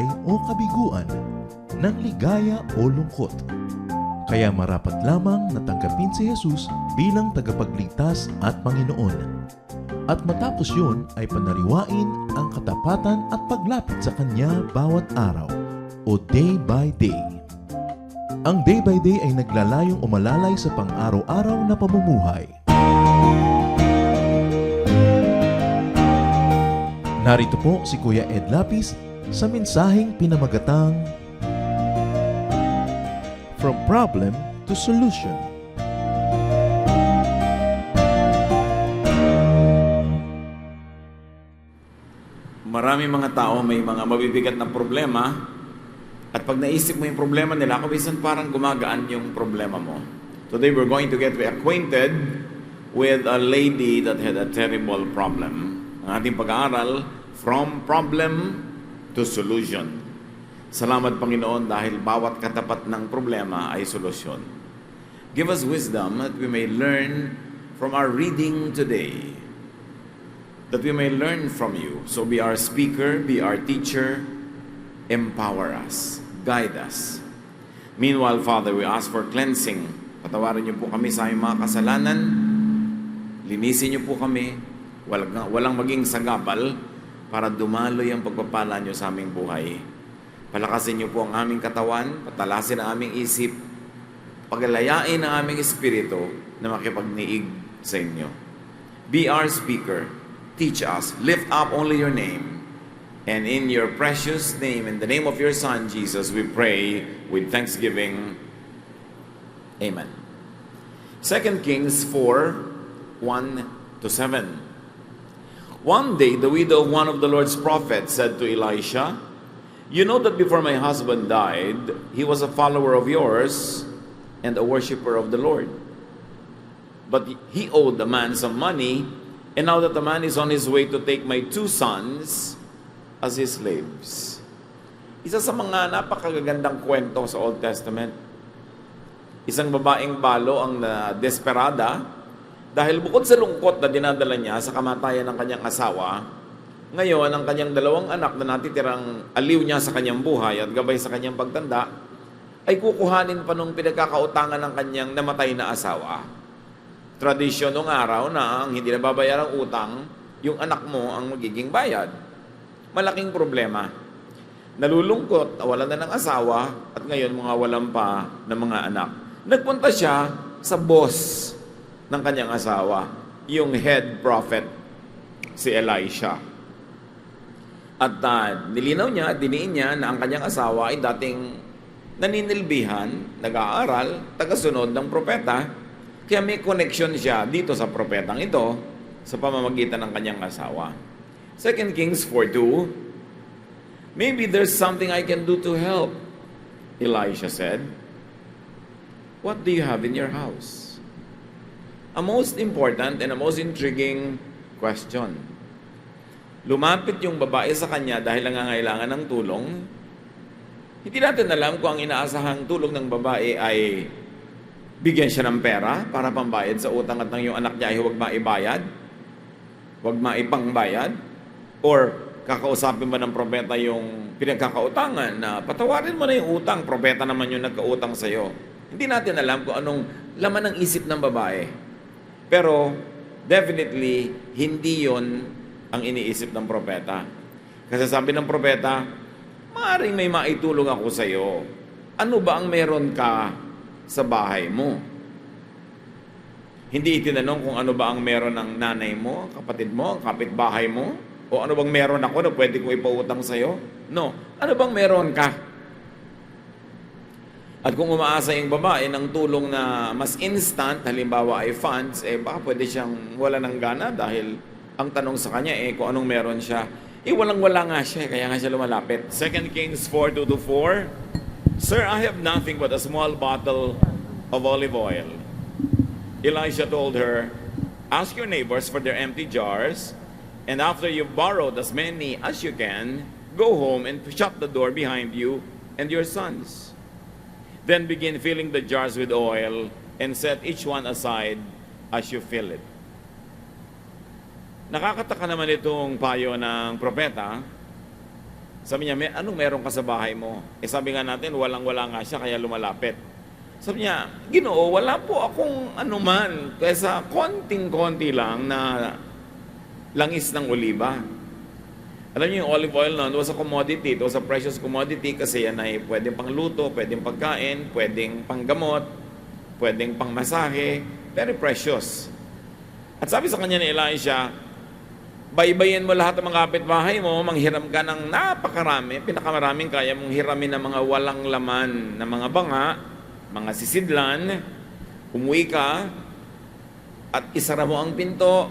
buhay o kabiguan, ng ligaya o lungkot. Kaya marapat lamang na tanggapin si Jesus bilang tagapagligtas at Panginoon. At matapos yun ay panariwain ang katapatan at paglapit sa Kanya bawat araw o day by day. Ang day by day ay naglalayong umalalay sa pang-araw-araw na pamumuhay. Narito po si Kuya Ed Lapis sa mensaheng pinamagatang From Problem to Solution. Marami mga tao may mga mabibigat na problema at pag naisip mo yung problema nila, kabisan parang gumagaan yung problema mo. Today we're going to get acquainted with a lady that had a terrible problem. Ang ating pag-aaral, From Problem to Solution. Salamat Panginoon dahil bawat katapat ng problema ay solusyon. Give us wisdom that we may learn from our reading today. That we may learn from you. So be our speaker, be our teacher, empower us, guide us. Meanwhile, Father, we ask for cleansing. Patawarin niyo po kami sa aming mga kasalanan. Linisin niyo po kami. Walang maging sagabal para dumaloy ang pagpapala niyo sa aming buhay. Palakasin niyo po ang aming katawan, patalasin ang aming isip, paglayain ang aming espiritu na makipagniig sa inyo. Be our speaker. Teach us. Lift up only your name. And in your precious name, in the name of your Son, Jesus, we pray with thanksgiving. Amen. 2 Kings 4:1-7. One day, the widow of one of the Lord's prophets said to Elisha, "You know that before my husband died, he was a follower of yours and a worshiper of the Lord. But he owed the man some money, and now that the man is on his way to take my 2 sons as his slaves." Isa sa mga napakagagandang kwento sa Old Testament. Isang babaeng balo ang desperada dahil bukod sa lungkot na dinadala niya sa kamatayan ng kanyang asawa, ngayon ang kanyang 2 anak na natitirang aliw niya sa kanyang buhay at gabay sa kanyang pagtanda ay kukuhanin pa nung pinagkakautangan ng kanyang namatay na asawa. Tradisyon nung araw na ang hindi nababayarang utang, yung anak mo ang magiging bayad. Malaking problema. Nalulungkot, wala na ng asawa, at ngayon mga walang pa ng mga anak. Nagpunta siya sa boss ng kanyang asawa, yung head prophet, si Elisha. At nilinaw niya, diniin niya na ang kanyang asawa ay dating naninilbihan, nag-aaral, tagasunod ng propeta. Kaya may connection siya dito sa propetang ito sa pamamagitan ng kanyang asawa. 2 Kings 4:2, "Maybe there's something I can do to help," Elisha said. "What do you have in your house?" A most important and a most intriguing question. Lumapit yung babae sa kanya dahil nangangailangan ng tulong. Hindi natin alam kung ang inaasahang tulong ng babae ay bigyan siya ng pera para pambayad sa utang at ng yung anak niya ay huwag maibayad, huwag maipangbayad, or kakausapin ba ng propeta yung pinagkakautangan na patawarin mo na yung utang, propeta naman yung nagkautang sa'yo. Hindi natin alam kung anong laman ng isip ng babae. Pero definitely, hindi yon ang iniisip ng propeta. Kasi sabi ng propeta, "Maaaring may maitulong ako sa iyo. Ano ba ang meron ka sa bahay mo?" Hindi itinanong kung ano ba ang meron ng nanay mo, kapatid mo, kapitbahay mo, o ano bang meron ako na pwede kong ipautang sa iyo. No. Ano bang meron ka? At kung umaasa yung babae ng tulong na mas instant, halimbawa ay funds, baka pwede siyang wala ng gana dahil ang tanong sa kanya kung anong meron siya. Walang-wala nga siya, kaya nga siya lumalapit. 2 Kings 4:2-4, "Sir, I have nothing but a small bottle of olive oil." Elisha told her, "Ask your neighbors for their empty jars, and after you've borrowed as many as you can, go home and shut the door behind you and your sons. Then begin filling the jars with oil and set each one aside as you fill it." Nakakataka naman itong payo ng propeta Sabi niya, anong meron ka sa bahay mo? Sabi nga natin, walang-wala nga siya, kaya lumalapit. Sabi niya, Ginoo, wala po akong anuman, kaysa konting-konti lang na langis ng oliba. Alam niyo, yung olive oil noon was a commodity. It was a precious commodity kasi yan ay pwedeng pangluto, pwedeng pagkain, pwedeng panggamot, pwedeng pangmasahe. Very precious. At sabi sa kanya ni Elisha, baybayin mo lahat ng mga kapitbahay mo, manghiram ka ng napakarami, pinakamaraming kaya mong hiramin ng mga walang laman na mga banga, mga sisidlan, umuwi ka, at isara mo ang pinto,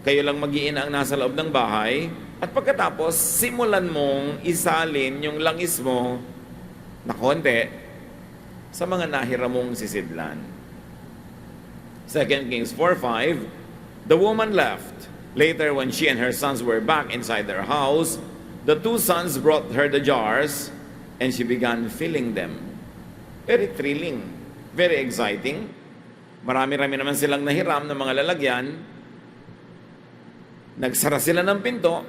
kayo lang mag-iina ang nasa loob ng bahay, at pagkatapos, simulan mong isalin yung langis mo na konti sa mga nahiram mong sisidlan. 2 Kings 4:5, the woman left. Later, when she and her sons were back inside their house, the two sons brought her the jars, and she began filling them. Very thrilling, very exciting. Marami-rami naman silang nahiram ng mga lalagyan. Nagsara sila ng pinto,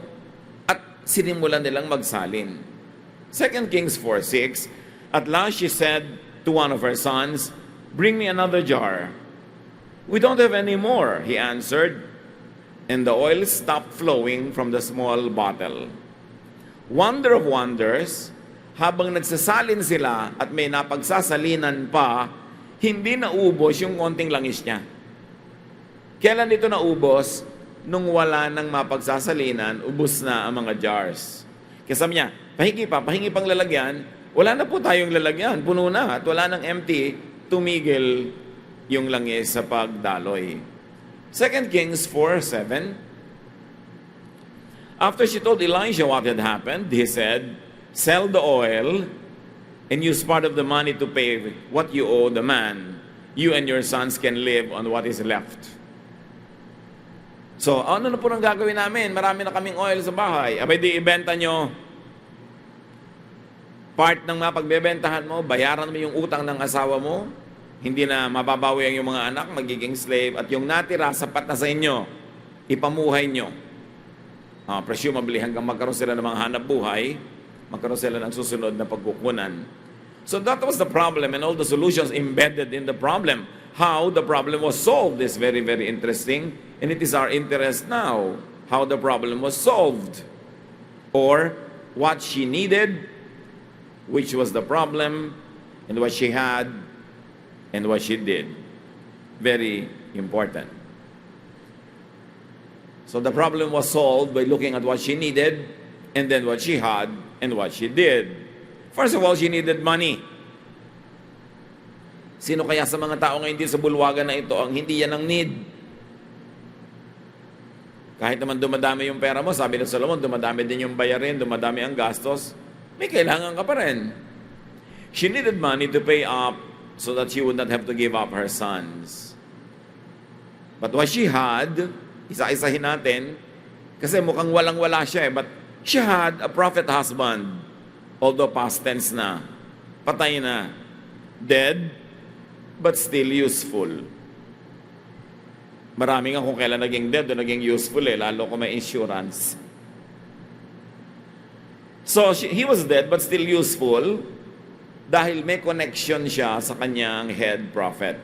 at sinimulan nilang magsalin. 2 Kings 4:6, at last she said to one of her sons, bring me another jar. We don't have any more, he answered. And the oil stopped flowing from the small bottle. Wonder of wonders, habang nagsasalin sila at may napagsasalinan pa, hindi naubos yung konting langis niya. Kailan dito naubos? Nung wala nang mapagsasalinan, ubos na ang mga jars. Kaya sabi niya, pahingi pang lalagyan, wala na po tayong lalagyan, puno na, at wala nang empty, tumigil yung langis sa pagdaloy. 2 Kings 4:7. After she told Elijah what had happened, he said, sell the oil and use part of the money to pay what you owe the man. You and your sons can live on what is left. So, ano na po nang gagawin namin? Marami na kaming oil sa bahay. Abay di ibenta nyo. Part ng mapagbebentahan mo, bayaran mo yung utang ng asawa mo, hindi na mababawi ang iyong mga anak, magiging slave, at yung natira, sapat na sa inyo, ipamuhay nyo. Presumably, hanggang magkaroon sila ng mga hanap buhay, magkaroon sila ng susunod na pagkukunan. So that was the problem, and all the solutions embedded in the problem. How the problem was solved is very, very interesting, and it is our interest now, how the problem was solved, or what she needed, which was the problem, and what she had, and what she did. Very important. So the problem was solved by looking at what she needed, and then what she had, and what she did. First of all, she needed money. Sino kaya sa mga tao ngayon din sa bulwagan na ito ang hindi yan ang need? Kahit naman dumadami yung pera mo, sabi ng Solomon, dumadami din yung bayarin, dumadami ang gastos, may kailangan ka pa rin. She needed money to pay up so that she would not have to give up her sons. But what she had, isa-isahin natin, kasi mukhang walang-wala siya but she had a prophet husband, although past tense na, patay na, dead, but still useful. Marami nga kung kailan naging dead o naging useful lalo kung may insurance. So, he was dead but still useful, dahil may connection siya sa kanyang head prophet.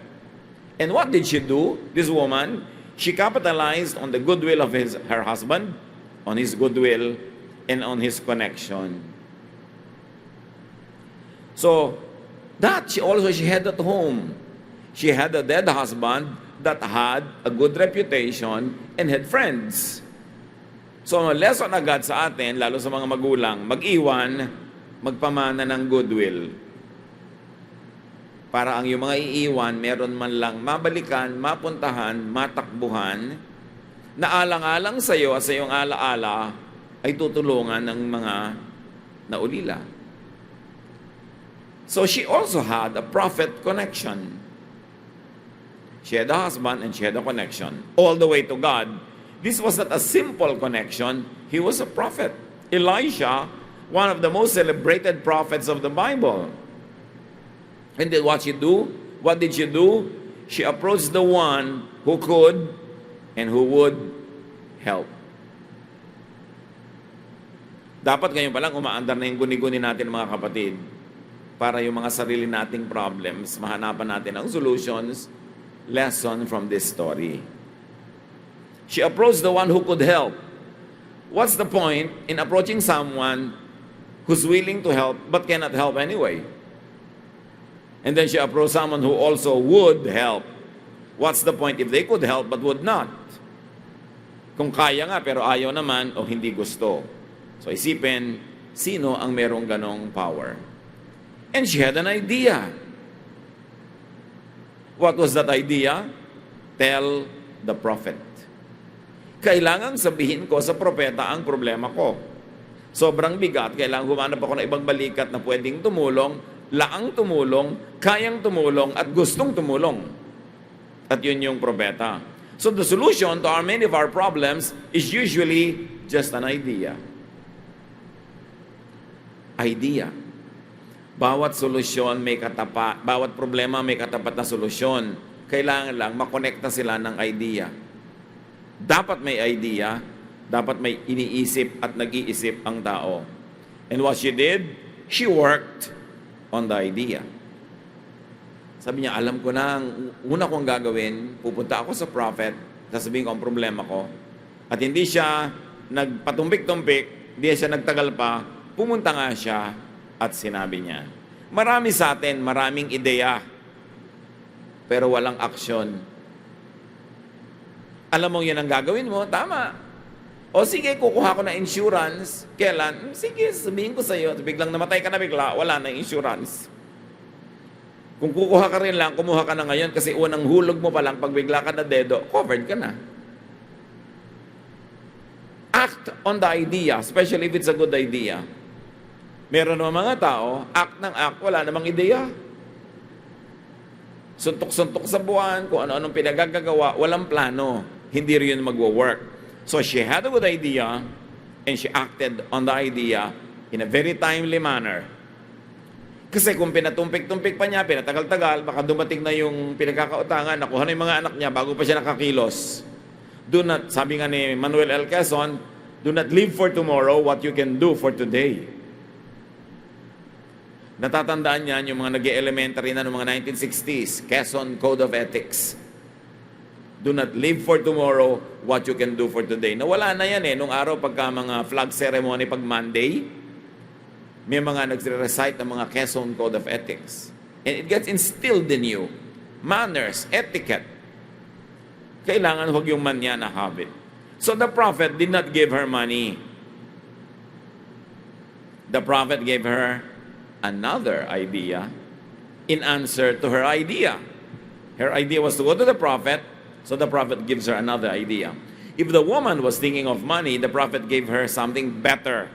And what did she do? This woman, she capitalized on the goodwill of her husband, on his goodwill, and on his connection. So, that she had at home. She had a dead husband that had a good reputation and had friends. So, ang lesson agad sa atin, lalo sa mga magulang, mag-iwan, magpamana ng goodwill. Para ang iyong mga iiwan, meron man lang mabalikan, mapuntahan, matakbuhan, na alang-alang sa iyo at sa iyong alaala ay tutulungan ng mga naulila. So she also had a prophet connection. She had a husband and she had a connection all the way to God. This was not a simple connection. He was a prophet. Elisha, one of the most celebrated prophets of the Bible. And then what she do? What did she do? She approached the one who could and who would help. Dapat ngayon pa lang umaandar na yung guni-guni natin mga kapatid para yung mga sarili nating problems, mahanapan natin ang solutions, lesson from this story. She approached the one who could help. What's the point in approaching someone who's willing to help but cannot help anyway? And then she approached someone who also would help. What's the point if they could help but would not? Kung kaya nga pero ayaw naman o hindi gusto. So isipin, sino ang merong ganong power? And she had an idea. What was that idea? Tell the prophet. Kailangang sabihin ko sa propeta ang problema ko. Sobrang bigat, kailangan humanap ako ng ibang balikat na pwedeng tumulong, laang tumulong, kayang tumulong, at gustong tumulong. At yun yung propeta. So the solution to many of our problems is usually just an idea. Idea. Bawat solusyon may katapat, bawat problema may katapat na solusyon. Kailangan lang makonekta sila ng idea. Dapat may idea, dapat may iniisip at nag-iisip ang tao. And what she did, she worked on the idea. Sabi niya, alam ko na, ang una kong gagawin, pupunta ako sa prophet, sasabihin ko ang problema ko. At hindi siya nagpatumpik-tumpik, hindi siya nagtagal pa, pumunta nga siya at sinabi niya. Marami sa atin, maraming ideya, pero walang aksyon. Alam mo yun ang gagawin mo, tama. O sige, kukuha ko na insurance. Kailan? Sige, sabihin ko sa iyo, biglang namatay ka na bigla, wala na insurance. Kung kukuha ka rin lang, kumuha ka na ngayon kasi unang hulog mo pa lang, pag bigla ka na dedo, covered ka na. Act on the idea, especially if it's a good idea. Meron naman mga tao, act ng act, wala namang ideya. Suntok-suntok sa buwan, kung ano-anong pinagagagawa, walang plano. Hindi rin yun magwo-work. So she had a good idea, and she acted on the idea in a very timely manner. Kasi kung pinatumpik-tumpik pa niya, pinatagal-tagal, baka dumating na yung pinagkakautangan, nakuha na yung mga anak niya bago pa siya nakakilos. Do not, sabi nga ni Manuel L. Quezon, do not live for tomorrow what you can do for today. Natatandaan niyan yung mga nag-elementary na noong mga 1960s, Quezon Code of Ethics. Do not live for tomorrow what you can do for today. Nawala na yan nung araw pagka mga flag ceremony pag Monday, may mga nagre-recite ng mga Quezon Code of Ethics. And it gets instilled in you. Manners, etiquette. Kailangan huwag yung manya na habit. So the prophet did not give her money. The prophet gave her another idea in answer to her idea. Her idea was to go to the prophet, so the prophet gives her another idea. If the woman was thinking of money, the prophet gave her something better.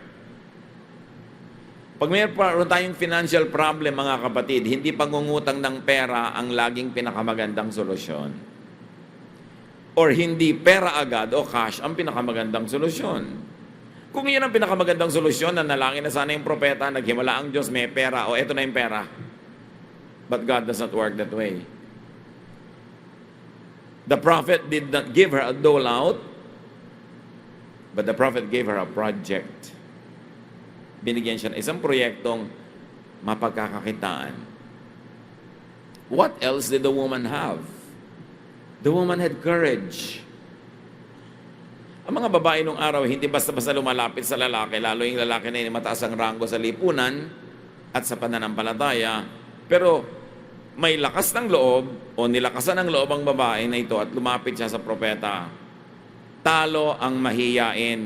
Pag mayroon tayong financial problem, mga kapatid, hindi pangungutang ng pera ang laging pinakamagandang solusyon. Or hindi pera agad o cash ang pinakamagandang solusyon. Kung yun ang pinakamagandang solusyon, nanalangin na sana yung propeta, naghimala ang Diyos, may pera, o eto na yung pera. But God does not work that way. The prophet did not give her a dole out, but the prophet gave her a project. Binigyan siya ng isang proyektong mapagkakakitaan. What else did the woman have? The woman had courage. Ang mga babae nung araw, hindi basta-basta lumalapit sa lalaki, lalo yung lalaki na yun mataas ang ranggo sa lipunan at sa pananampalataya. Pero may lakas ng loob o nilakasan ng loob ang babae na ito at lumapit siya sa propeta. Talo ang mahiyain.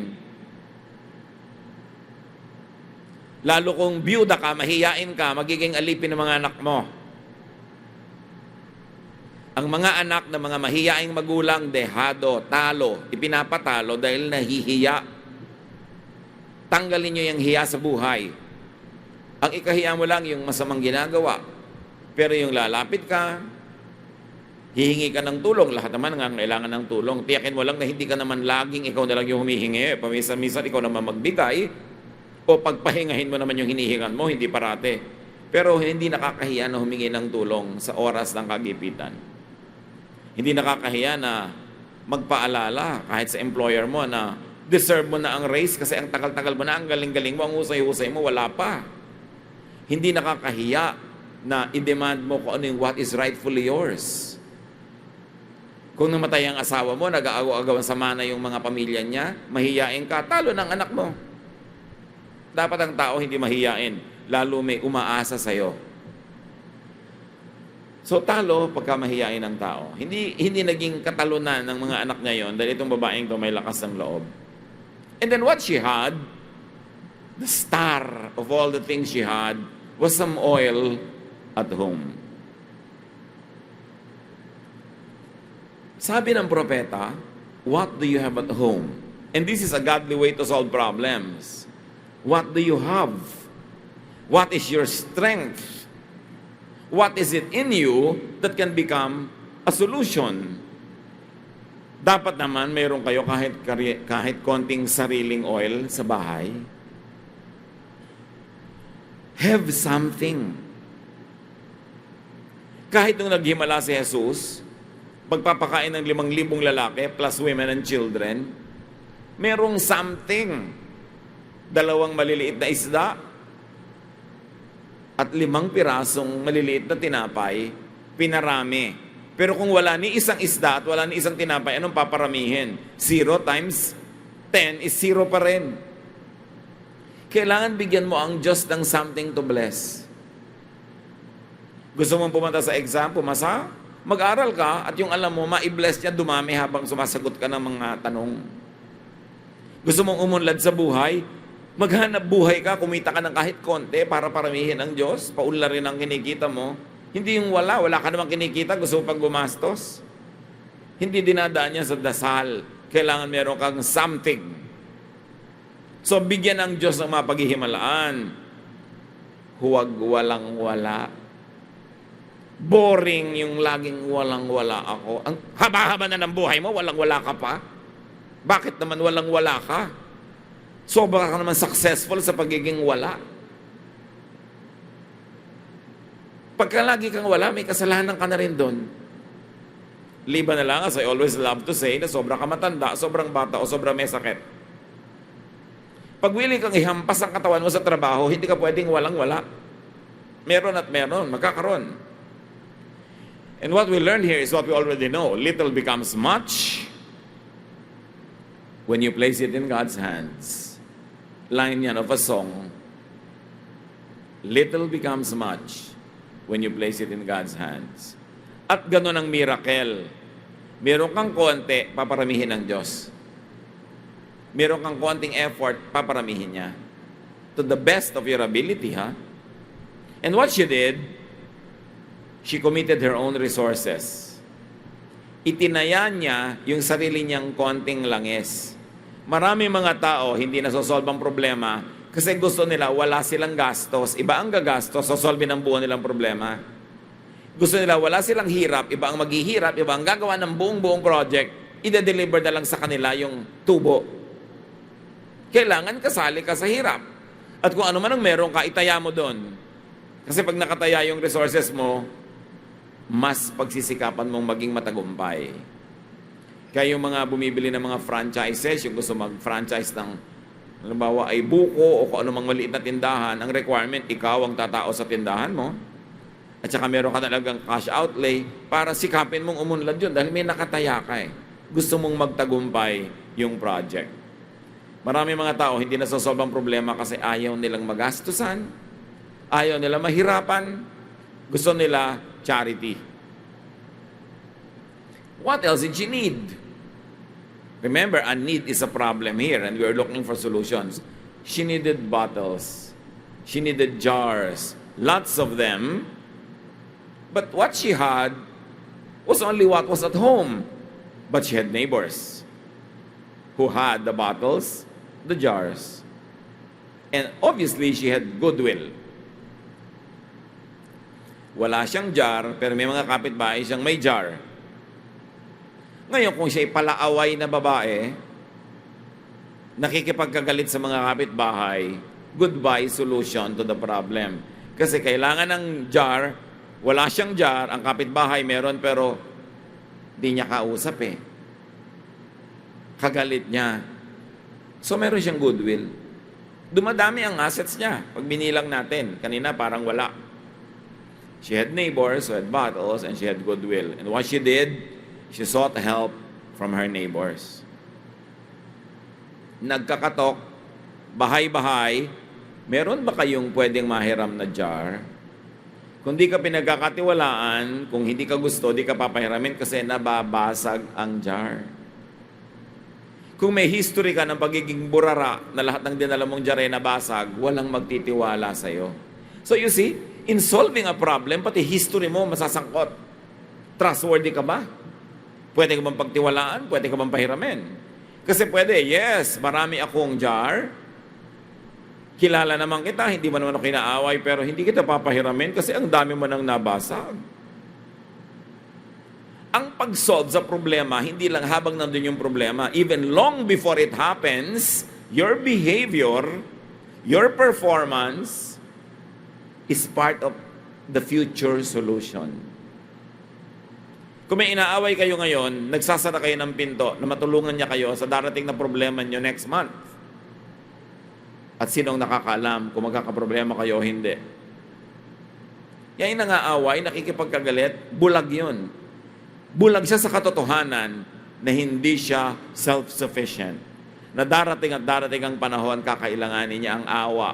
Lalo kung byuda ka, mahiyain ka, magiging alipin ng mga anak mo. Ang mga anak ng mga mahiyaing magulang, dehado, talo, ipinapatalo dahil nahihiya. Tanggalin nyo yung hiya sa buhay. Ang ikahiya mo lang yung masamang ginagawa. Pero yung lalapit ka, hihingi ka ng tulong. Lahat naman nga kailangan ng tulong. Tiyakin mo lang na hindi ka naman laging ikaw na lang yung humihingi. Pamisa-misa ikaw naman magbigay. O pagpahingahin mo naman yung hinihingan mo, hindi parate. Pero hindi nakakahiya na humingi ng tulong sa oras ng kagipitan. Hindi nakakahiya na magpaalala kahit sa employer mo na Deserve mo na ang raise kasi ang tagal-tagal mo na, ang galing-galing mo, ang husay-husay mo, wala pa. Hindi nakakahiya na i-demand mo kung ano yung what is rightfully yours. Kung namatay ang asawa mo, nag-aagaw-agawan sa mana yung mga pamilya niya, mahiyain ka, talo ng anak mo. Dapat ang tao hindi mahiyain, lalo may umaasa sa'yo. So talo pagka mahiyain ang tao. Hindi naging katalunan ng mga anak ngayon dahil itong babaeng to may lakas ng loob. And then what she had, the star of all the things she had, was some oil at home. Sabi ng propeta, what do you have at home? And this is a godly way to solve problems. What do you have? What is your strength? What is it in you that can become a solution? Dapat naman mayroon kayo kahit konting sariling oil sa bahay. Have something. Kahit nung naghimala si Jesus, pagpapakain ng 5,000 lalaki plus women and children, merong something. 2 maliliit na isda at 5 pirasong maliliit na tinapay, pinarami. Pero kung wala ni isang isda at wala ni isang tinapay, anong paparamihin? 0 times 10 is 0 pa rin. Kailangan bigyan mo ang Diyos ng something to bless. Gusto mong pumunta sa exam, pumasa? Mag-aral ka at yung alam mo, ma-bless niya dumami habang sumasagot ka ng mga tanong. Gusto mong umunlad sa buhay? Maghanap buhay ka, kumita ka ng kahit konti para paramihin ang Diyos, paunlarin ang kinikita mo. Hindi yung wala ka namang kinikita, gusto mo pang gumastos. Hindi dinadaan niya sa dasal. Kailangan meron kang something. So, bigyan ng Diyos ng mga paghihimalaan. Huwag walang-wala. Boring yung laging walang-wala ako. Ang haba-haba na ng buhay mo, walang-wala ka pa. Bakit naman walang-wala ka? Sobra ka naman successful sa pagiging wala. Pagka lagi kang wala, may kasalanan ka na rin doon. Liban na lang, as I always love to say, na sobra ka matanda, sobrang bata, o sobrang may sakit. Pag willing kang ihampas ang katawan mo sa trabaho, hindi ka pwedeng walang-wala. Meron at meron, magkakaroon. And what we learn here is what we already know. Little becomes much when you place it in God's hands. Line yan of a song. Little becomes much when you place it in God's hands. At ganun ang miracle. Meron kang konti, paparamihin ng Diyos. Meron kang konting effort, paparamihin niya. To the best of your ability, ha? And what she did, she committed her own resources. Itinaya niya yung sarili niyang konting langis. Marami mga tao hindi nasosolve ang problema kasi gusto nila wala silang gastos. Iba ang gagastos, sosolve ng buo nilang problema. Gusto nila wala silang hirap, iba ang maghihirap, iba ang gagawa ng buong project. Ide-deliver na lang sa kanila yung tubo. Kailangan kasali ka sa hirap. At kung ano man ang meron ka, itaya mo doon. Kasi pag nakataya yung resources mo, mas pagsisikapan mong maging matagumpay. Kaya yung mga bumibili ng mga franchises, yung gusto mag-franchise ng, halimbawa ay buko o kung ano mang maliit na tindahan, ang requirement, ikaw ang tatao sa tindahan mo. At saka meron ka talagang cash outlay para sikapin mong umunlad yun dahil may nakataya ka eh. Gusto mong magtagumpay yung project. Marami mga tao hindi nasosolve ang problema kasi ayaw nilang magastusan, ayaw nila mahirapan, gusto nila charity. What else did she need? Remember, a need is a problem here and we are looking for solutions. She needed bottles. She needed jars. Lots of them. But what she had was only what was at home. But she had neighbors who had the bottles, the jars. And obviously, she had goodwill. Wala siyang jar, pero may mga kapitbahay siyang may jar. Ngayon, kung siya'y palaaway na babae, nakikipagkagalit sa mga kapitbahay, goodbye solution to the problem. Kasi kailangan ng jar, wala siyang jar, ang kapitbahay meron, pero di niya kausap eh. Kagalit niya. So meron siyang goodwill. Dumadami ang assets niya. Pag binilang natin, kanina parang wala. She had neighbors who had battles and she had goodwill. And what she did, she sought help from her neighbors. Nagkakatok, bahay-bahay, meron ba kayong pwedeng mahiram na jar? Kung di ka pinagkakatiwalaan, kung hindi ka gusto, di ka papahiramin kasi nababasag ang jar. Kung may history ka ng pagiging burara na lahat ng dinala mong jar ay nabasag, walang magtitiwala sa'yo. So you see, in solving a problem, pati history mo masasangkot. Trustworthy ka ba? Pwede ka bang pagtiwalaan? Pwede ka bang pahiramin? Kasi pwede, yes, marami akong jar. Kilala naman kita, hindi mo naman ako kinaaway, pero hindi kita papahiramin kasi ang dami mo nang nabasag. Ang pag-solve sa problema, hindi lang habang nandun yung problema, even long before it happens, your behavior, your performance, is part of the future solution. Kung may inaaway kayo ngayon, nagsasara kayo ng pinto na matulungan niya kayo sa darating na problema niyo next month. At sinong nakakaalam kung magkakaproblema kayo o hindi? Yan yung nangaaway, nakikipagkagalit, bulag yun. Bulag siya sa katotohanan na hindi siya self-sufficient. Na darating at darating ang panahon, kakailanganin niya ang awa,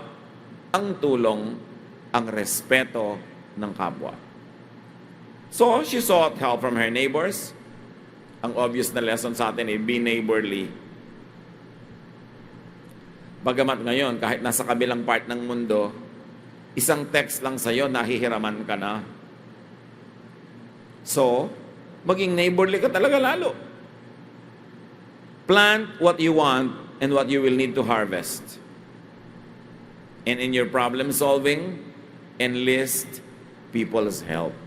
ang tulong, ang respeto ng kapwa. So, she sought help from her neighbors. Ang obvious na lesson sa atin ay be neighborly. Bagamat ngayon, kahit nasa kabilang part ng mundo, isang text lang sa'yo, nahihiraman ka na. So, maging neighborly ka talaga lalo. Plant what you want and what you will need to harvest. And in your problem solving, enlist people's help.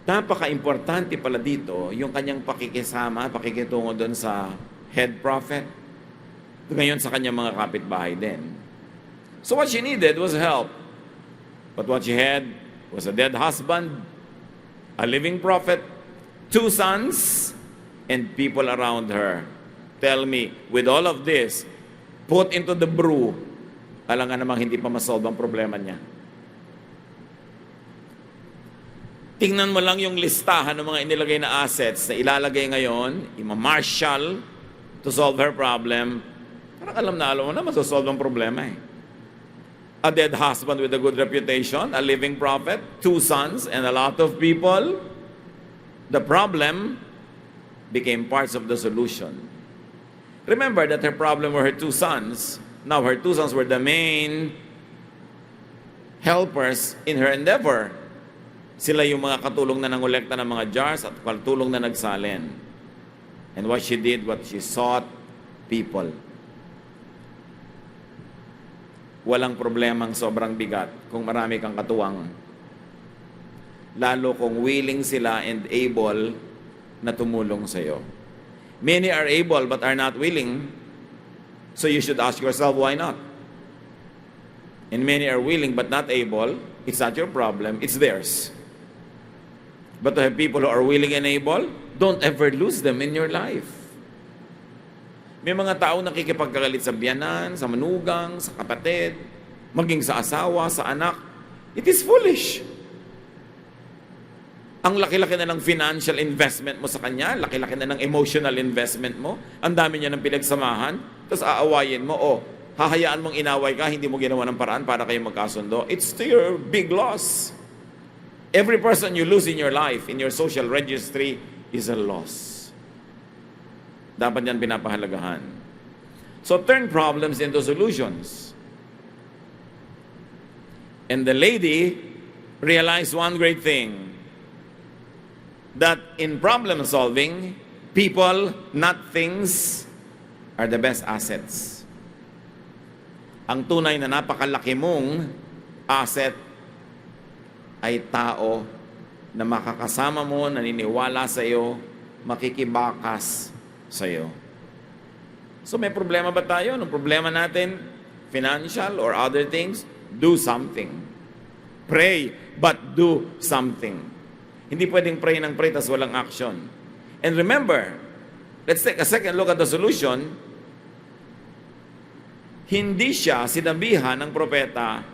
Napaka-importante pala dito yung kanyang pakikisama, pakikitungo doon sa head prophet. Ngayon sa kanyang mga kapitbahay din. So what she needed was help. But what she had was a dead husband, a living prophet, 2 sons, and people around her. Tell me, with all of this, put into the brew, alam nga namang hindi pa masolve ang problema niya. Tingnan mo lang yung listahan ng mga inilagay na assets na ilalagay ngayon, ima-marshal to solve her problem. Parang alam mo na masosolve ang problema eh. A dead husband with a good reputation, a living prophet, 2 sons, and a lot of people. The problem became parts of the solution. Remember that her problem were her 2 sons. Now her 2 sons were the main helpers in her endeavor. Sila yung mga katulong na nangolekta ng mga jars at katulong na nagsalin. And what she did, what she sought, people. Walang problemang sobrang bigat kung marami kang katuwang. Lalo kung willing sila and able na tumulong sa iyo. Many are able but are not willing. So you should ask yourself, why not? And many are willing but not able. It's not your problem, it's theirs. But to have people who are willing and able, don't ever lose them in your life. May mga tao nakikipagkagalit sa biyanan, sa manugang, sa kapatid, maging sa asawa, sa anak. It is foolish. Ang laki-laki na ng financial investment mo sa kanya, laki-laki na ng emotional investment mo, ang dami niya ng pinagsamahan, tapos aawayin mo, hahayaan mong inaway ka, hindi mo ginawa ng paraan para kayo magkasundo. It's to your big loss. Every person you lose in your life, in your social registry, is a loss. Dapat yan pinapahalagahan. So turn problems into solutions. And the lady realized one great thing, that in problem solving, people, not things, are the best assets. Ang tunay na napakalaki mong asset ay tao na makakasama mo, naniniwala sa iyo, makikibakas sa iyo. So may problema ba tayo? Anong problema natin? Financial or other things? Do something. Pray, but do something. Hindi pwedeng pray ng pray tas walang action. And remember, let's take a second look at the solution. Hindi siya sinabihan ng propeta,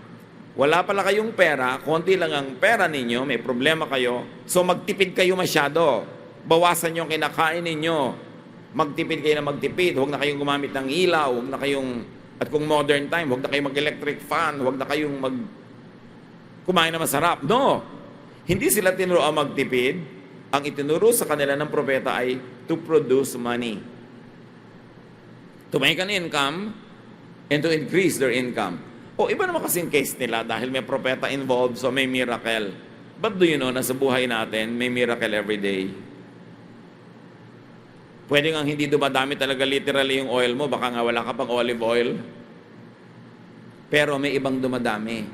wala pala kayong pera, konti lang ang pera ninyo, may problema kayo, so magtipid kayo masyado. Bawasan yung kinakain ninyo. Magtipid kayo na magtipid. Huwag na kayong gumamit ng ilaw. Huwag na kayong, at kung modern time, huwag na kayong mag-electric fan. Huwag na kayong kumain na masarap. No! Hindi sila tinuro ang magtipid. Ang itinuro sa kanila ng propeta ay to produce money. To make an income and to increase their income. O, iba naman kasing case nila dahil may propeta involved, so may miracle. But do you know na sa buhay natin, may miracle every day? Pwede nga hindi dumadami talaga literally yung oil mo, baka nga wala ka pang olive oil. Pero may ibang dumadami.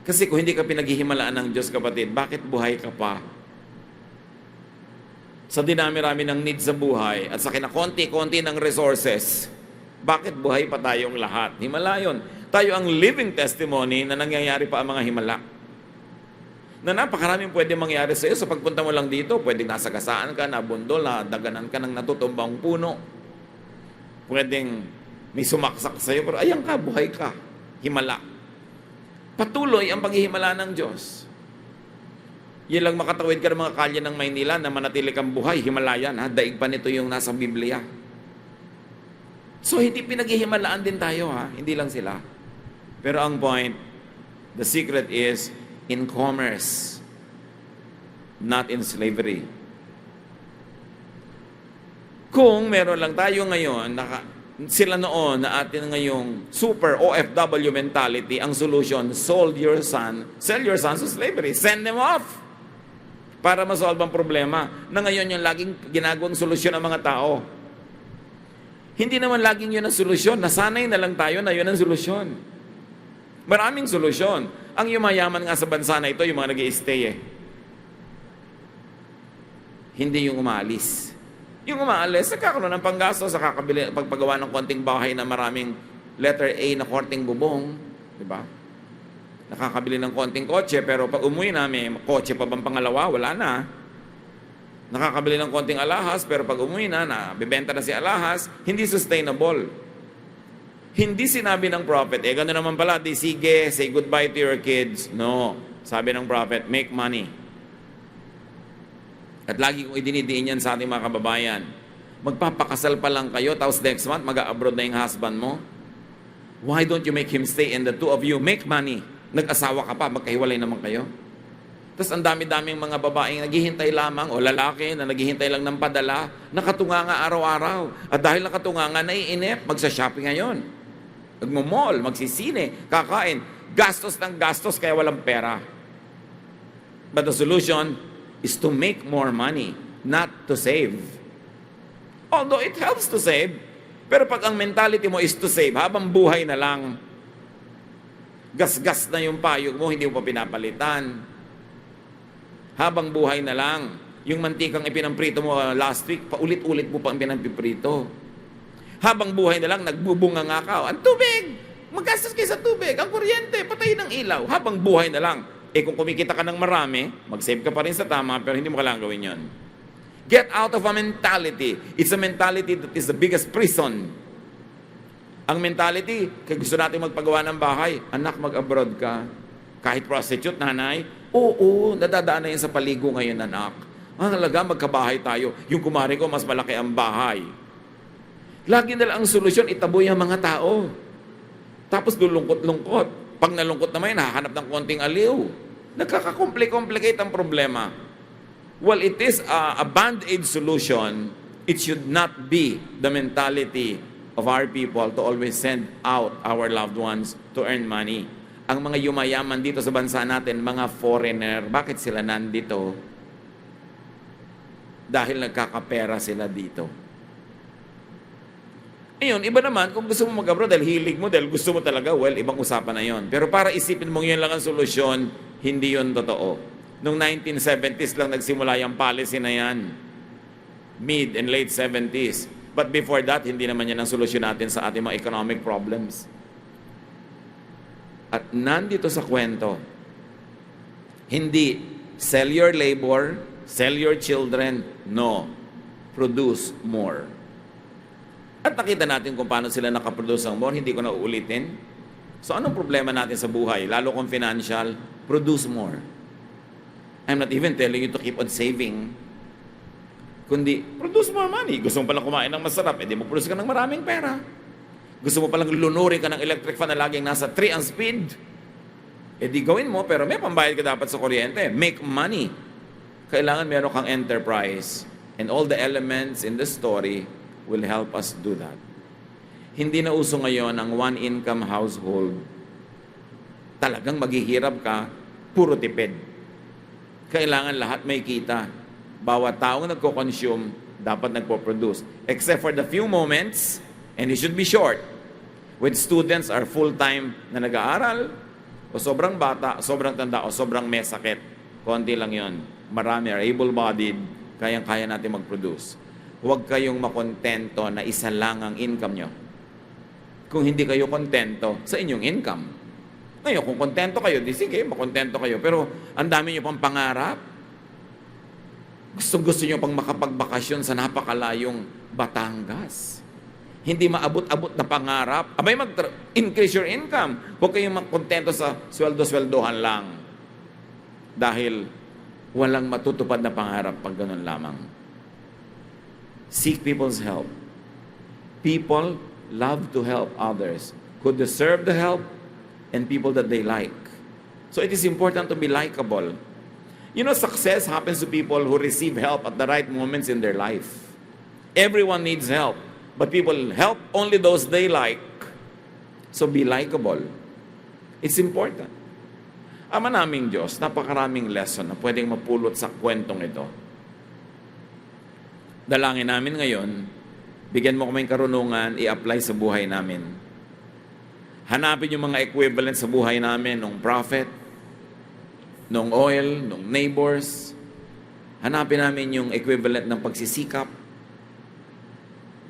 Kasi kung hindi ka pinaghihimalaan ng Diyos, kapatid, bakit buhay ka pa? Sa dinami-rami ng needs sa buhay at sa kinakonti-konti ng resources, bakit buhay pa tayong lahat? Himala yun. Tayo ang living testimony na nangyayari pa ang mga himala. Na napakaraming pwede mangyari sa iyo sa pagpunta mo lang dito. Pwedeng nasagasaan ka, nabundol, nadaganan ka ng natutumbang puno. Pwedeng may sumaksak sa iyo, pero ayan ka, buhay ka. Himala. Patuloy ang paghihimala ng Diyos. Yan lang makatawid ka ng mga kalye ng Maynila na manatili kang buhay. Himalayan, ha? Daig pa nito yung nasa Biblia. So, hindi pinaghihimalaan din tayo, ha? Hindi lang sila. Pero ang point, the secret is in commerce, not in slavery. Kung meron lang tayo ngayon, sila noon na atin ngayong super OFW mentality, ang solution, sell your sons to slavery. Send them off para masolve ang problema. Na ngayon yung laging ginagawang solusyon ng mga tao. Hindi naman laging yun ang solusyon. Nasanay na lang tayo na yun ang solusyon. Maraming solusyon. Ang yumayaman nga sa bansa na ito, yung mga nag-i-stay Hindi yung umaalis. Yung umaalis, nagkakaroon ng panggastos, pagpagawa ng konting bahay na maraming letter A na korting bubong. Diba? Nakakabili ng konting kotse, pero pag umuwi na, may kotse pa bang pangalawa? Wala na. Nakakabili ng konting alahas, pero pag umuwi na, bibenta na si alahas, hindi sustainable. Hindi sinabi ng prophet, gano'n naman pala, di sige, say goodbye to your kids. No. Sabi ng prophet, make money. At lagi kong idinidiin yan sa ating mga kababayan. Magpapakasal pa lang kayo, tapos next month, mag-a-abroad na yung husband mo. Why don't you make him stay and the two of you make money? Nag-asawa ka pa, magkahiwalay naman kayo. Tapos ang dami-daming mga babaeng naghihintay lamang, o lalaki na naghihintay lang ng padala, nakatunga nga araw-araw. At dahil nakatunga nga, naiinip, magsa-shopping ngayon. Magmumall, magsisine, kakain, gastos ng gastos kaya walang pera. But the solution is to make more money, not to save. Although it helps to save, pero pag ang mentality mo is to save, habang buhay na lang, gas-gas na yung payog mo, hindi mo pa pinapalitan. Habang buhay na lang, yung mantikang ipinamprito mo last week, paulit-ulit mo pa ang pinampiprito. Habang buhay na lang, nagbubunga nga ka. Ang tubig! Maggastos kayo sa tubig. Ang kuryente, patayin ng ilaw. Habang buhay na lang. Kung kumikita ka ng marami, mag-save ka pa rin sa tama, pero hindi mo kailangan gawin yun. Get out of a mentality. It's a mentality that is the biggest prison. Ang mentality, kaya gusto natin magpagawa ng bahay, anak, mag-abroad ka. Kahit prostitute, nanay, oo, nadadaan na yan sa paligo ngayon, anak. Ang halaga, magkabahay tayo. Yung kumari ko, mas malaki ang bahay. Lagi na lang ang solusyon, itaboy ang mga tao. Tapos lulungkot-lungkot. Pag nalungkot naman, hahanap ng konting aliw. Nagkakakomplicate ang problema. Well, it is a band-aid solution. It should not be the mentality of our people to always send out our loved ones to earn money. Ang mga yumayaman dito sa bansa natin, mga foreigner, bakit sila nandito? Dahil nagkakapera sila dito. Ayun, iba naman, kung gusto mo mag-abroad dahil hilig mo, dahil gusto mo talaga, well, ibang usapan na yon. Pero para isipin mong yun lang ang solusyon, hindi yun totoo. Noong 1970s lang nagsimula yung policy na yan. Mid and late 70s. But before that, hindi naman yan ang solusyon natin sa ating mga economic problems. At nandito sa kwento, hindi sell your labor, sell your children, no. produce more. At nakita natin kung paano sila nakaproduce ng more, hindi ko na uulitin. So anong problema natin sa buhay, lalo kung financial? Produce more. I'm not even telling you to keep on saving, kundi produce more money. Gusto mo palang kumain ng masarap, edi mag-produce ka ng maraming pera. Gusto mo palang lunurin ka ng electric fan na laging nasa 3 ang speed, edi gawin mo, pero may pambayad ka dapat sa kuryente. Make money. Kailangan meron kang enterprise. And all the elements in the story will help us do that. Hindi na uso ngayon ang one-income household. Talagang maghihirap ka, puro tipid. Kailangan lahat may kita. Bawat taong nagko-consume, dapat nagpo-produce. Except for the few moments, and it should be short, when students are full-time na nag-aaral, o sobrang bata, sobrang tanda, o sobrang may sakit. Konti lang yon. Marami are able-bodied, kayang-kaya natin mag-produce. Huwag kayong makontento na isa lang ang income nyo. Kung hindi kayo kontento sa inyong income. Ngayon, kung kontento kayo, di sige, makontento kayo. Pero ang dami nyo pang pangarap. Gusto nyo pang makapagbakasyon sa napakalayong Batangas. Hindi maabot-abot na pangarap. Abay, increase your income. Huwag kayong makontento sa sweldo-sweldohan lang. Dahil walang matutupad na pangarap pag ganun lamang. Seek people's help. People love to help others who deserve the help and people that they like. So it is important to be likable. You know, success happens to people who receive help at the right moments in their life. Everyone needs help, but people help only those they like. So be likable. It's important. Ama naming Diyos, napakaraming lesson na pwedeng mapulot sa kwentong ito. Dalangin namin ngayon, bigyan mo kaming karunungan, i-apply sa buhay namin. Hanapin yung mga equivalent sa buhay namin, nung prophet, nung oil, nung neighbors. Hanapin namin yung equivalent ng pagsisikap,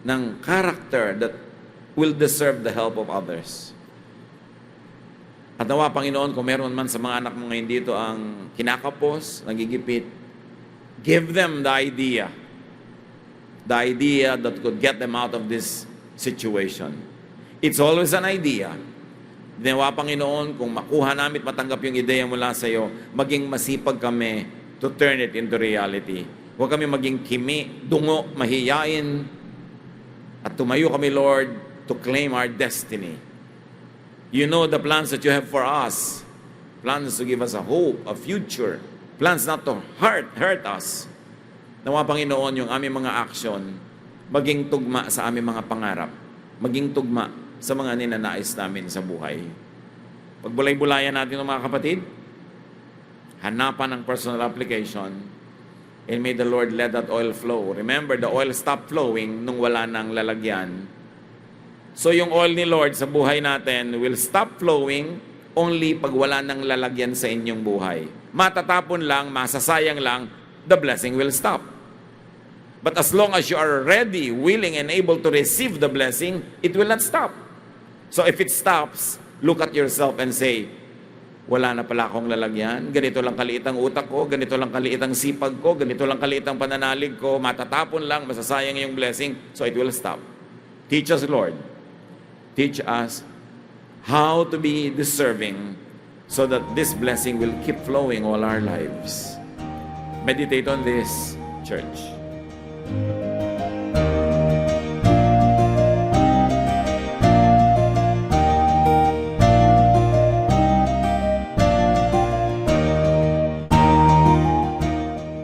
ng character that will deserve the help of others. At nawa, Panginoon, kung meron man sa mga anak mo ngayon dito ang kinakapos, nagigipit, give them the idea that could get them out of this situation. It's always an idea. Nawa, Panginoon, kung makuha namin at matanggap yung ideya mula sa iyo, maging masipag kami to turn it into reality. Huwag kami maging kimi, dungo, mahiyain, at tumayo kami, Lord, to claim our destiny. You know the plans that you have for us. Plans to give us a hope, a future. Plans not to hurt us. Nawa, Panginoon, yung aming mga aksyon, maging tugma sa aming mga pangarap. Maging tugma sa mga ninanais namin sa buhay. Pagbulay-bulayan natin ng mga kapatid, hanapan ng personal application, and may the Lord let that oil flow. Remember, the oil stopped flowing nung wala nang lalagyan. So yung oil ni Lord sa buhay natin will stop flowing only pag wala nang lalagyan sa inyong buhay. Matatapon lang, masasayang lang, the blessing will stop. But as long as you are ready, willing, and able to receive the blessing, it will not stop. So if it stops, look at yourself and say, wala na pala akong lalagyan, ganito lang kaliit ang utak ko, ganito lang kaliit ang sipag ko, ganito lang kaliit ang pananalig ko, matatapon lang, masasayang yung blessing, so it will stop. Teach us, Lord. Teach us how to be deserving so that this blessing will keep flowing all our lives. Meditate on this, church.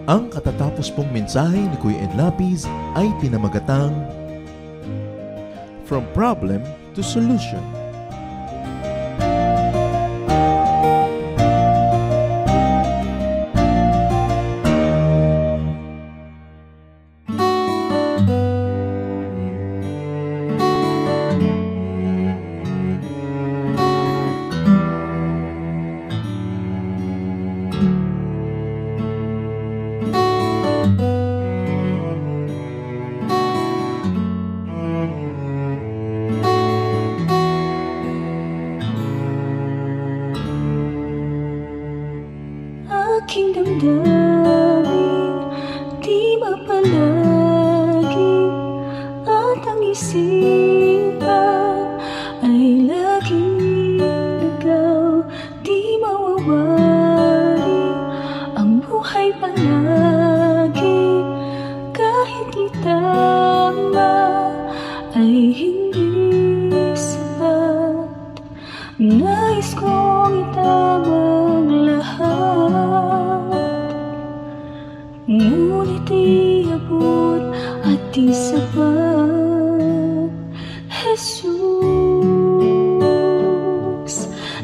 Ang katatapos pong mensahe ni Kuya Ed Lapis ay pinamagatang From Problem to Solution. Aking damdamin, di mapalagay isipan ay laging ligaw, di mawawari ang buhay palagi. Kahit itama ay hindi sapat, nais kong itama ang lahat. Ngunit iabot at di sapat. Jesus,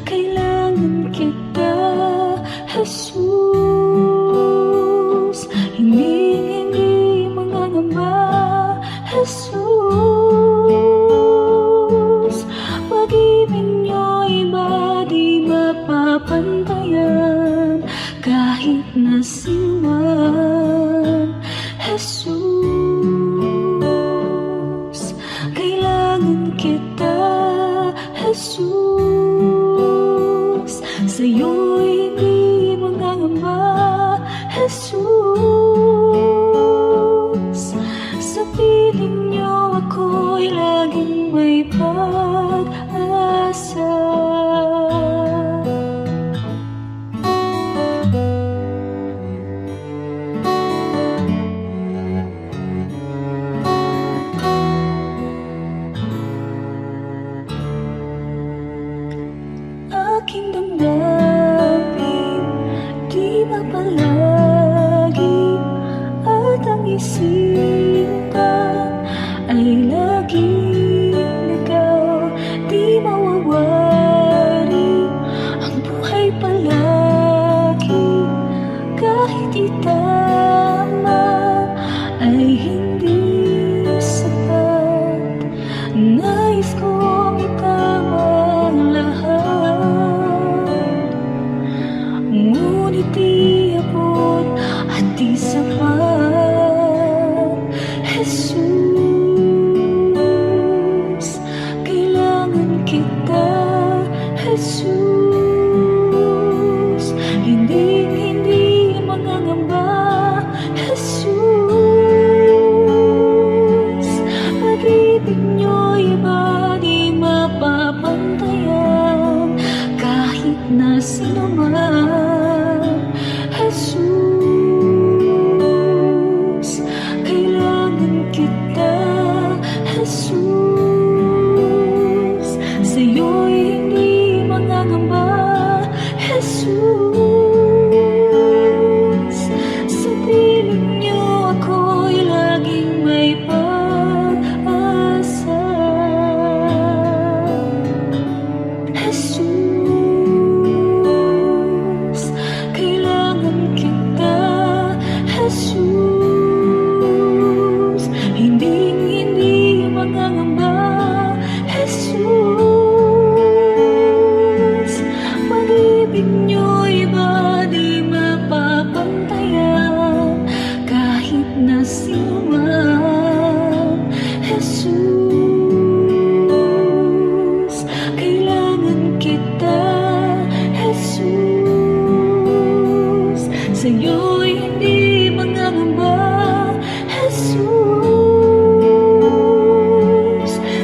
kailangan kita. Jesus, hindi mangangamba. Jesus, pag-ibig niyo iba di mapapantayan kahit na sinuman. Jesus, kailangan kita. Jesus, sa'yo'y di mangangamba. Jesus, sa piling niyo ako'y laging may pag-asa. Aking damdamin, di mapalagi, at ang isipan ay laging ligaw, di mawawari ang buhay palagi. Kahit itama ay hindi sapat, nais kong itama ang lahat. Ngunit iabot at di sapat. Jesus, kailangan kita. Jesus, hindi mangangamba. Jesus, pag-ibig niyo iba di mapapantayan kahit na sino man. Jesus, kailangan kita. Jesus, sa'yo'y hindi mangangamba. Jesus, sa piling niyo ako'y laging may pag-asa. Jesus, kailangan kita. Jesus, hindi mangangamba. Jesus, pag-ibig niyo iba di mapapantayan kahit na sino man. Jesus, kailangan kita. Jesus, sa'yo'y hindi mangangamba. Jesus,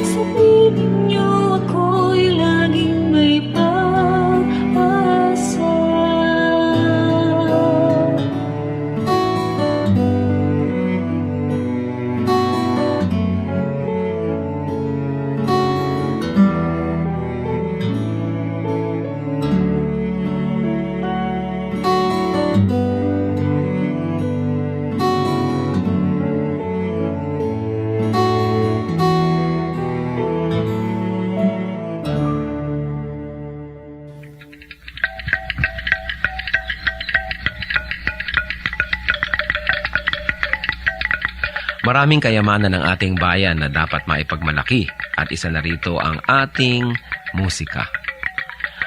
sa piling niyo ako'y laging may pag-asa. Maraming kayamanan ng ating bayan na dapat maipagmalaki at isa na rito ang ating musika.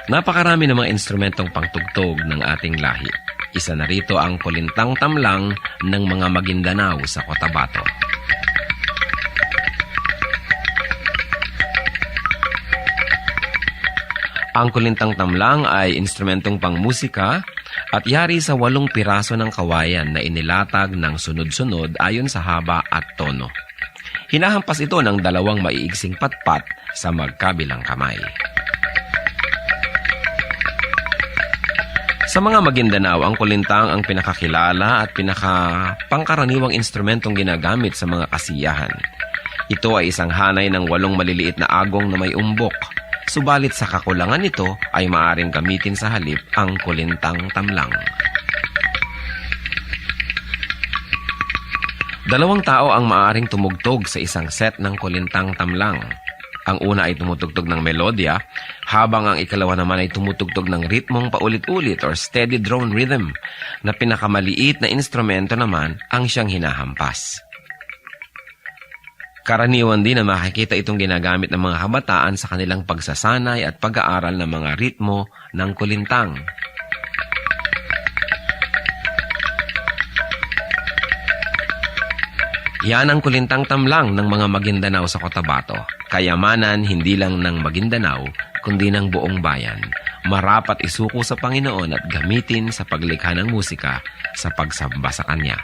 Napakarami ng mga instrumentong pangtugtog ng ating lahi. Isa na rito ang kulintang tamlang ng mga Maguindanao sa Cotabato. Ang kulintang tamlang ay instrumentong pangmusika at yari sa 8 piraso ng kawayan na inilatag ng sunod-sunod ayon sa haba at tono. Hinahampas ito ng dalawang maiigsing patpat sa magkabilang kamay. Sa mga Maguindanao, ang kulintang ang pinakakilala at pinakapangkaraniwang instrumentong ginagamit sa mga kasiyahan. Ito ay isang hanay ng 8 maliliit na agong na may umbok. Subalit sa kakulangan nito ay maaaring gamitin sa halip ang kulintang tamlang. 2 tao ang maaaring tumugtog sa isang set ng kulintang tamlang. Ang una ay tumutugtog ng melodya, habang ang ikalawa naman ay tumutugtog ng ritmong paulit-ulit or steady drone rhythm, na pinakamaliit na instrumento naman ang siyang hinahampas. Karaniwan din na makikita itong ginagamit ng mga kabataan sa kanilang pagsasanay at pag-aaral ng mga ritmo ng kulintang. Yan ang kulintang tamlang ng mga Maguindanao sa Cotabato. Kayamanan hindi lang ng Maguindanao, kundi ng buong bayan. Marapat isuko sa Panginoon at gamitin sa paglikha ng musika sa pagsamba sa Kanya.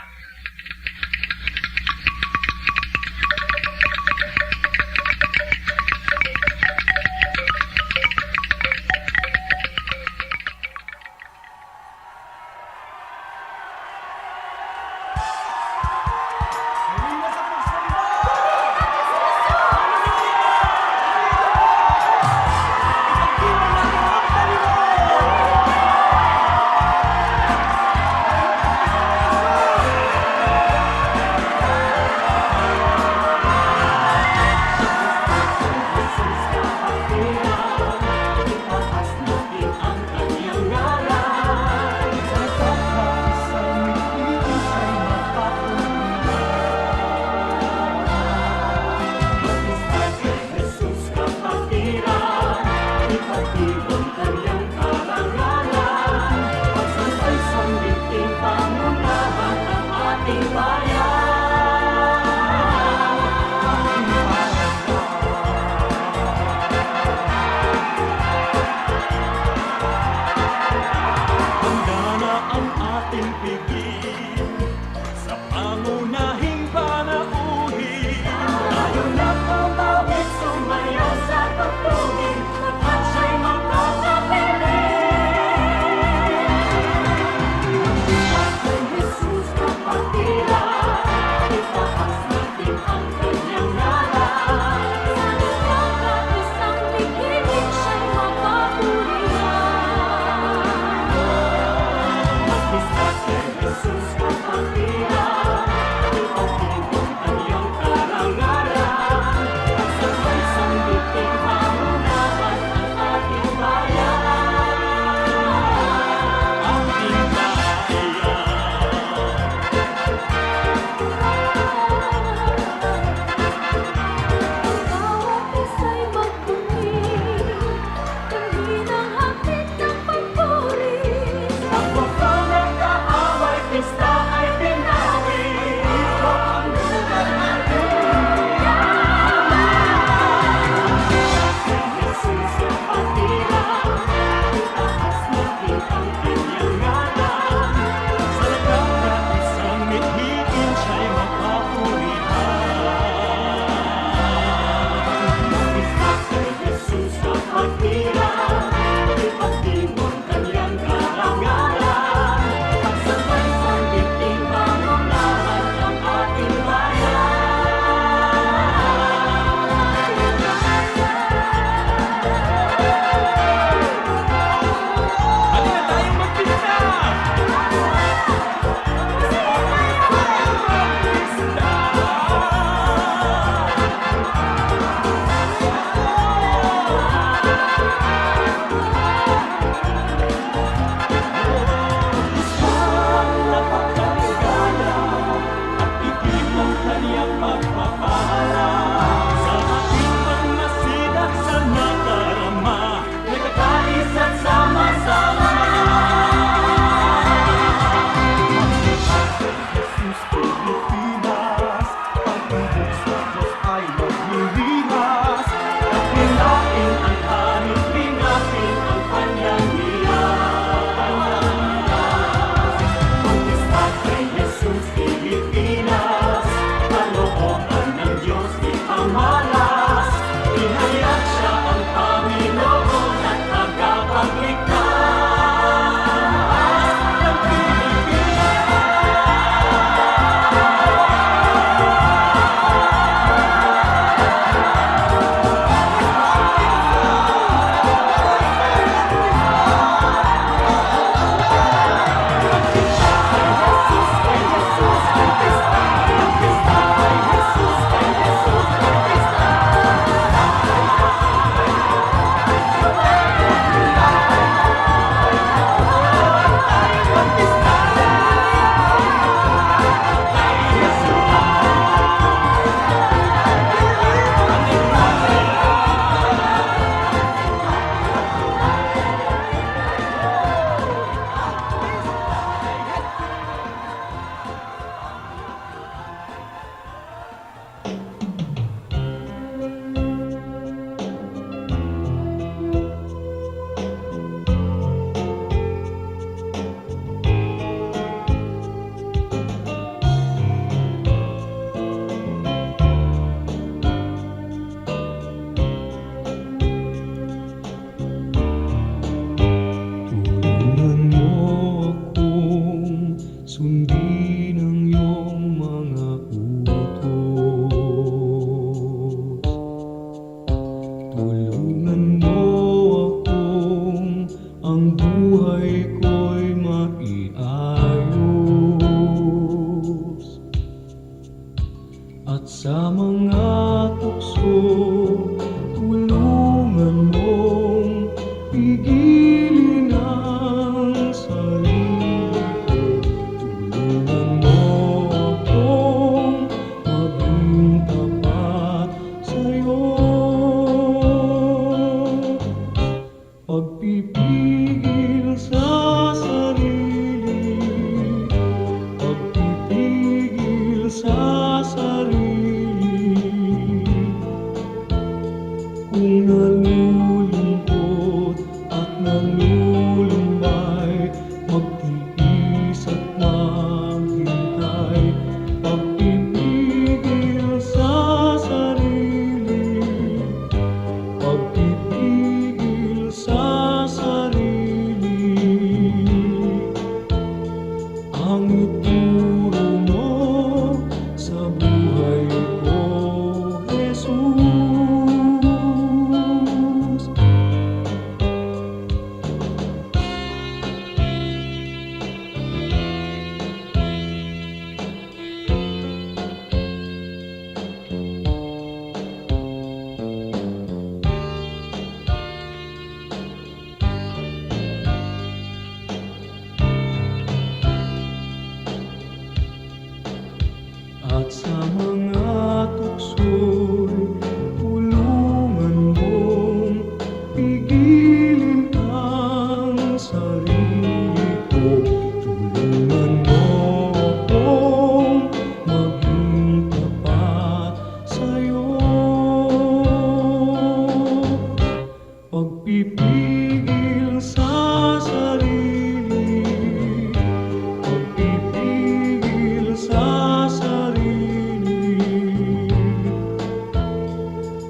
Jesus buhay ko'y maiayos, at sa mga tukso tulungan mong pigilin ang sarili ko. Tulungan mo akong maging tapat sa'yo. Pagpipigil sa sarili, pagpipigil sa sarili. Kung nalulungkot at nalulumbay, magtiis at maghintay. Pagpipigil sa sarili, pagpipigil sa sarili. Ang ituro mo sa buhay ko, Jesus. At sa mga tukso'y tulungan mong pigilin ang sarili ko. Tulungan mo akong maging tapat sa'yo. Pagpipigil sa sarili, pagpipigil sa sarili.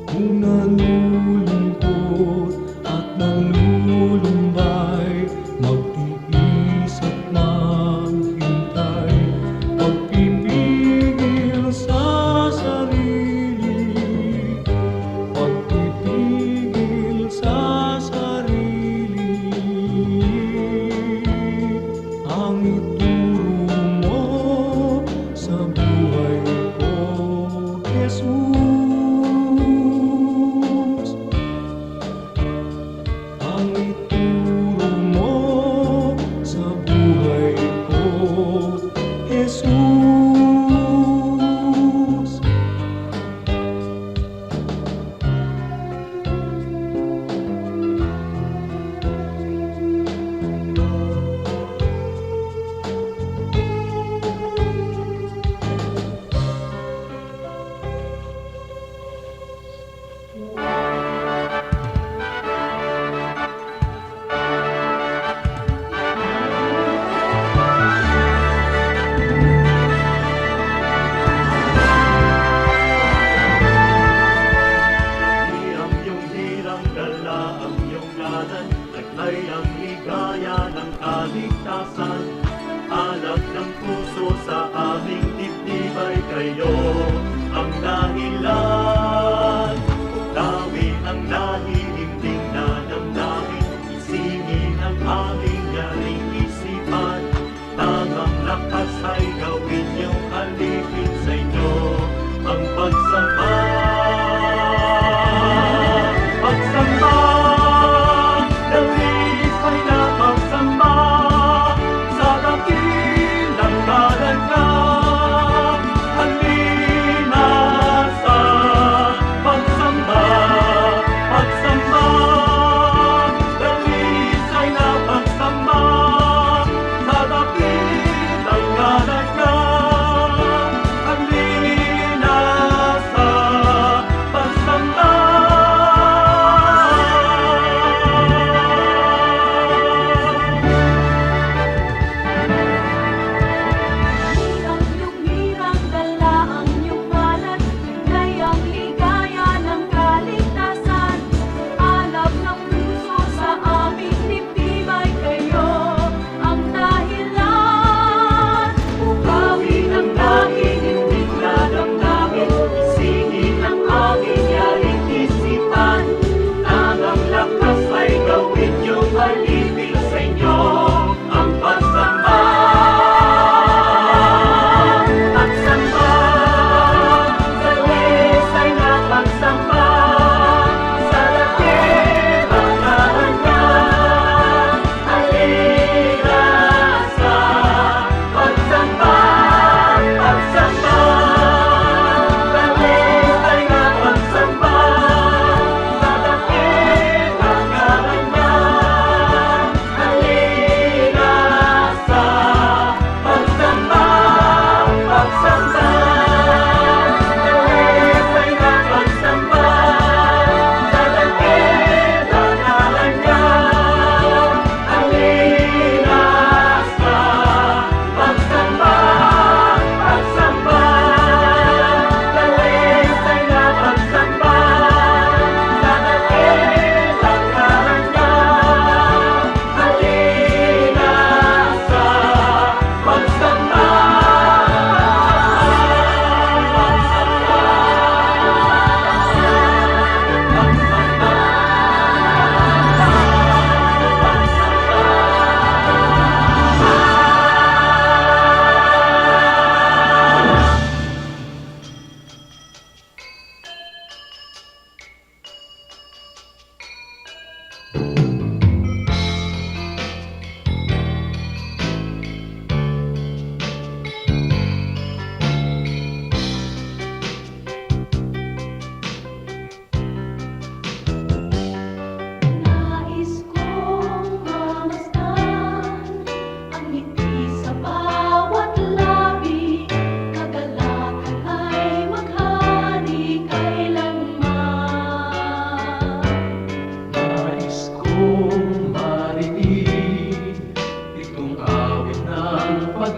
Kung nalulungkot at nalulumbay, magtiis at maghintay. Pagpipigil sa sarili, pagpipigil sa sarili. Ang ituro mo sa buhay ko, Jesus. Ang ituro mo sa buhay ko, Jesus. Ang iyong hirang dala, ang iyong ngalan, taglay ang ligaya ng kaligtasan. Alab ng puso sa aming dibdib ay kayo ang dahilan. Tawin ang nahihimling na damdamin, isingin ang aming yaring isipan. Tamang lakas ay gawin niyong alipin sa inyo ang pagsamba. Pagsamba, dalis ay napagsamba sa dakilang ngalan niya. Halina sa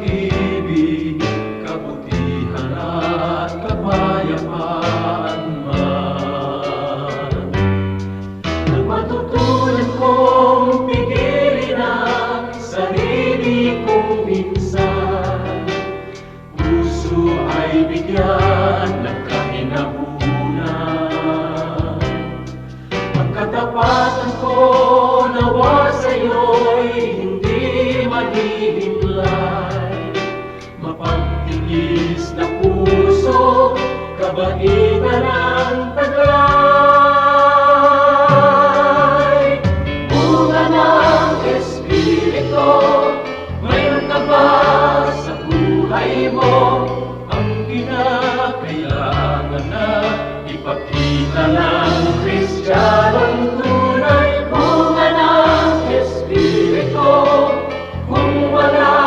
pag-ibig, kabutihan at kapayapaan man. Nang matutunan kong pigilin ang sarili kong minsan, puso ay bigyan ng kahinahunan. Pagkatapatan ko nawa sa'yo'y hindi manihimlay, mapagtigis na puso, kabaitan ang taglay. Bunga ng Espiritu, mayroon ka ba sa buhay mo? Ang kinakailangan na ipakita ng Kristiyanong tunay. Bunga ng Espiritu, kung wala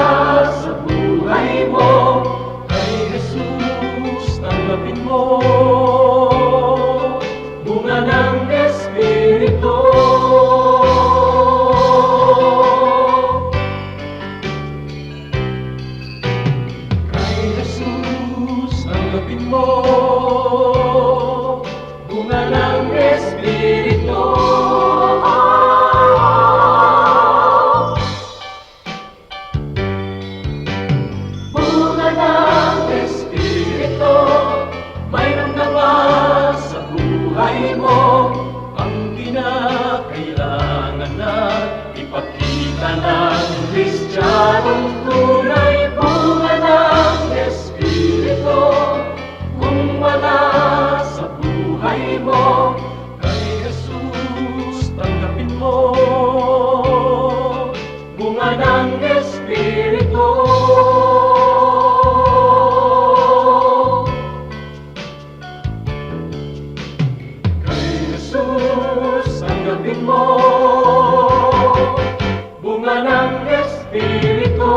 sa buhay mo, kay Jesus tanggapin mo. Bunga ng Espiritu. Kay Jesus tanggapin mo. Bunga ng Espiritu. Bunga ng Espiritu, mayroon ka ba sa buhay mo? Ang kinakailangan na ipakita ng Kristiyanong tunay. Bunga ng Espiritu, kung wala sa buhay mo, kay Jesus tanggapin mo. Bunga ng Espiritu. Kay Jesus tanggapin mo. Bunga ng Espiritu.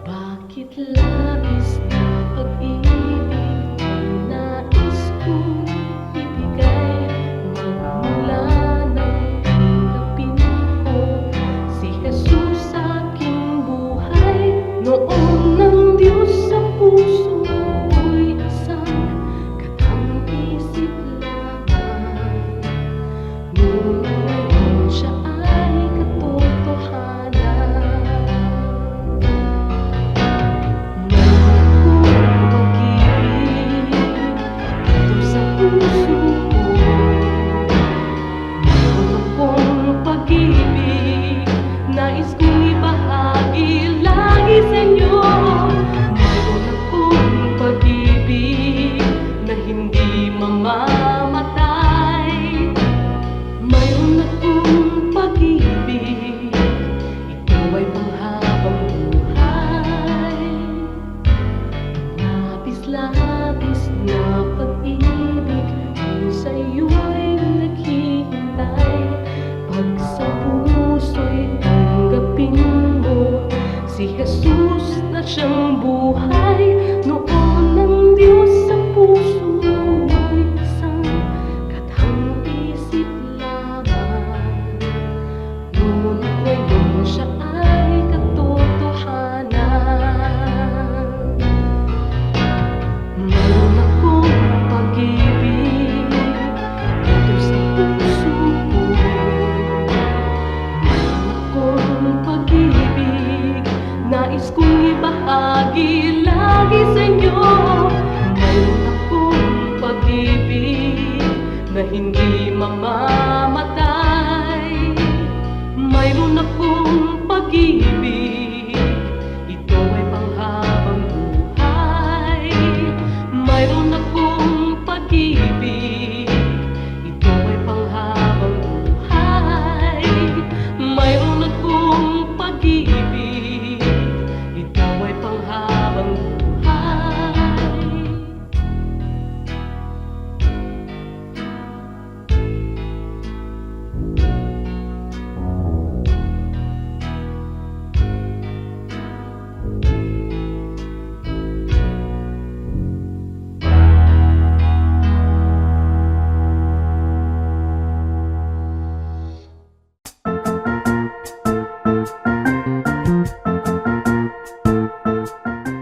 Bakit labis na pag-ibig ang nais kong ibigay? Magmula nang tanggapin ko si Jesus sa aking buhay. Noon ng Diyos sa puso ko'y isang katang-isip lamang. Ngunit ngayon siya ay katotohanan. Nais kong ibahagi lagi sa inyo. Mayroon akong pag-ibig na hindi mamamatay. Mayroon akong pag-ibig, ito ay panghabang buhay. Labis-labis na pag-ibig kung sa'yo'y naghihintay. Pag sa puso'y tanggapin mo si Jesus na siyang buhay. Noon ng Diyos sa puso'y isang katang-isip lamang. Ngunit ngayon siya ay katotohanan. Mayroon akong pag-ibig dito sa puso ko. Mayroon akong pag-ibig, nais kong ibahagi lagi sa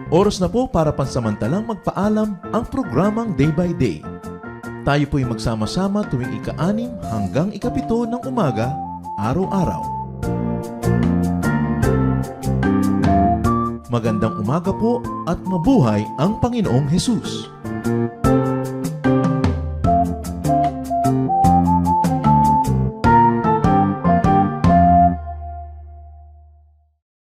Oras na po para pansamantalang magpaalam ang programang Day by Day. Tayo po'y magsama-sama tuwing ika-6 hanggang ika-7 ng umaga, araw-araw. Magandang umaga po at mabuhay ang Panginoong Hesus!